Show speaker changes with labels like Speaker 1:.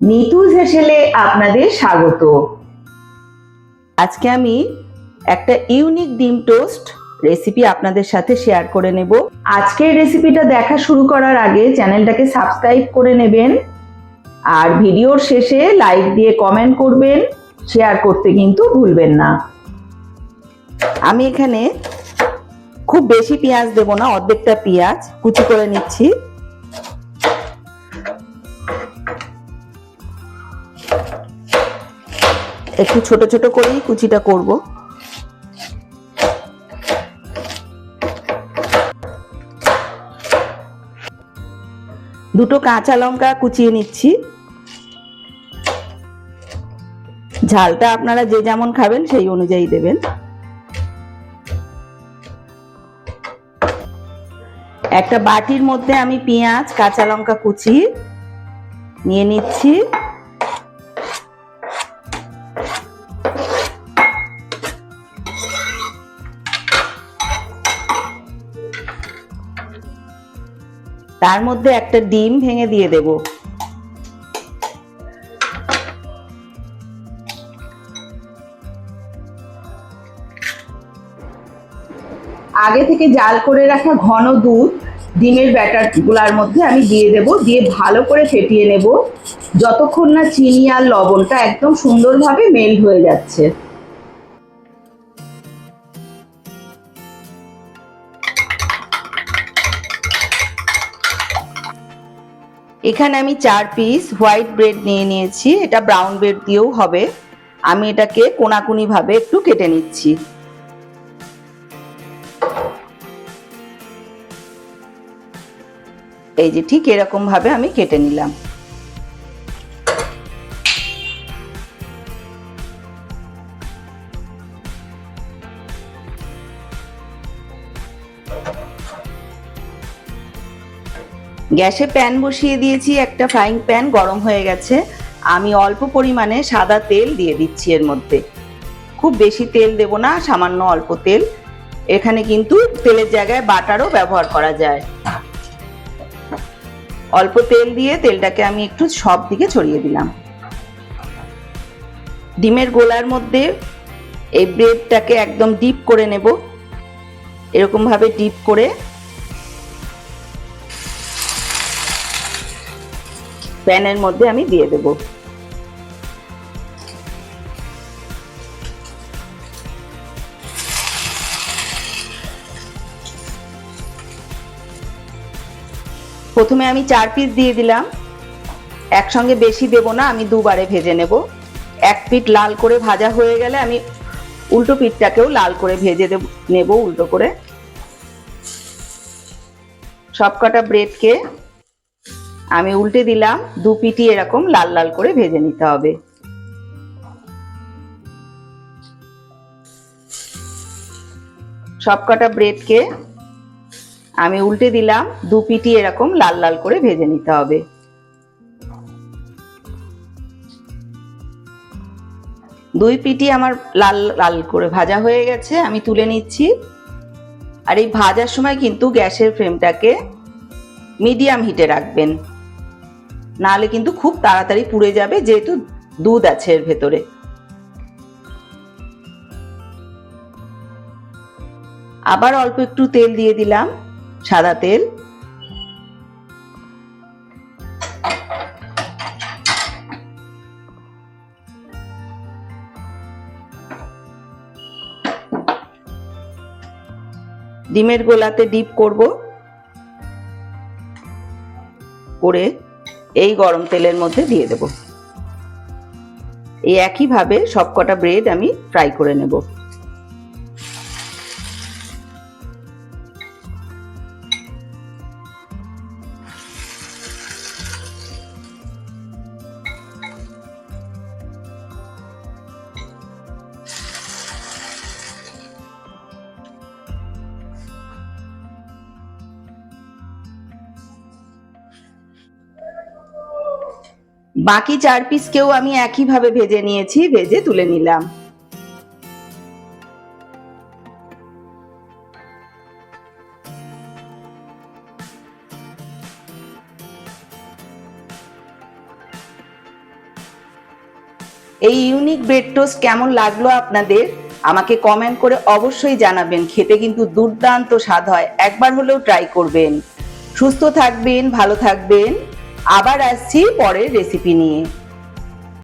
Speaker 1: নিতুজ হেসেলে আপনাদের স্বাগত। আজকে আমি একটা ইউনিক ডিম টোস্ট রেসিপি আপনাদের সাথে শেয়ার করে নেব। আজকের রেসিপিটা দেখা শুরু করার আগে চ্যানেলটাকে সাবস্ক্রাইব করে নেবেন আর ভিডিওর শেষে লাইক দিয়ে কমেন্ট করবেন, শেয়ার করতে কিন্তু ভুলবেন না। আমি এখানে খুব বেশি পেঁয়াজ দেব না, অর্ধেকটা পেঁয়াজ কুচি করে নিচ্ছি। একটু ছোট ছোট করেই কুচিটা করব। দুটো কাঁচা লঙ্কা কুচিয়ে নিচ্ছি। ঝালটা আপনারা যে যেমন খাবেন সেই অনুযায়ী দেবেন। একটা বাটির মধ্যে আমি পেঁয়াজ কাঁচা লঙ্কা কুচি নিয়ে নিচ্ছি। তার মধ্যে একটা ডিম ভেঙে দিয়ে দেব। আগে থেকে জাল করে রাখা ঘন দুধ ডিমের ব্যাটারগুলোর মধ্যে আমি দিয়ে দেব, দিয়ে ভালো করে ফেটিয়ে নেব যতক্ষণ না চিনি আর লবণটা একদম সুন্দরভাবে মেল্ট হয়ে যাচ্ছে। এখানে আমি 4 পিস হোয়াইট ব্রেড নিয়ে নিয়েছি। এটা ব্রাউন ব্রেড দিয়েও হবে। আমি এটাকে কোনাকুনি ভাবে একটু কেটে নিচ্ছি। এই যে ঠিক এরকম ভাবে আমি কেটে নিলাম। গ্যাসে প্যান বসিয়ে দিয়েছি, একটা ফ্রাইং প্যান গরম হয়ে গেছে। আমি অল্প পরিমাণে সাদা তেল দিয়ে দিচ্ছি এর মধ্যে। খুব বেশি তেল দেব না, সামান্য অল্প তেল। এখানে কিন্তু তেলের জায়গায় বাটারও ব্যবহার করা যায়। অল্প তেল দিয়ে তেলটাকে আমি একটু সব দিকে ছড়িয়ে দিলাম। ডিমের গোলার মধ্যে এই ব্রেডটাকে একদম ডিপ করে নেব। এরকম ভাবে ডিপ করে প্যানের মধ্যে আমি দিয়ে দেব। প্রথমে আমি 4 পিস দিয়ে দিলাম। একসঙ্গে বেশি দেব না, আমি দুবারে ভেজে নেব। এক পিঠ লাল করে ভাজা হয়ে গেলে আমি উল্টো পিঠটাকেও লাল করে ভেজে নেব উল্টো করে। সবকটা ব্রেডকে আমি উল্টে দিলাম। দু পিঠই এরকম লাল লাল করে ভেজে নিতে হবে। সবকটা ব্রেডকে আমি উল্টে দিলাম। দু পিঠই এরকম লাল লাল করে ভেজে নিতে হবে। দুই পিঠই আমার লাল লাল করে ভাজা হয়ে গেছে, আমি তুলে নিচ্ছি। আর এই ভাজার সময় কিন্তু গ্যাসের ফ্লেমটাকে মিডিয়াম হিটে রাখবেন, নাহলে কিন্তু খুব তাড়াতাড়ি পুড়ে যাবে, যেহেতু দুধ আছে এর ভেতরে। আবার অল্প একটু তেল দিয়ে দিলাম, সাদা তেল। ডিমের গোলাতে ডিপ করব, করে এই গরম তেলের মধ্যে দিয়ে দেব। এই একইভাবে সবকটা ব্রেড আমি ফ্রাই করে নেব। বাকি 4 পিসকেও আমি একইভাবে ভেজে নিয়েছি, ভেজে তুলে নিলাম। এই ইউনিক ব্রেড টোস্ট কেমন লাগলো আপনাদের আমাকে কমেন্ট করে অবশ্যই জানাবেন। খেতে কিন্তু দুর্দান্ত স্বাদ হয়, একবার হলেও ট্রাই করবেন। সুস্থ থাকবেন, ভালো থাকবেন। আবার আসছি পরের রেসিপি নিয়ে।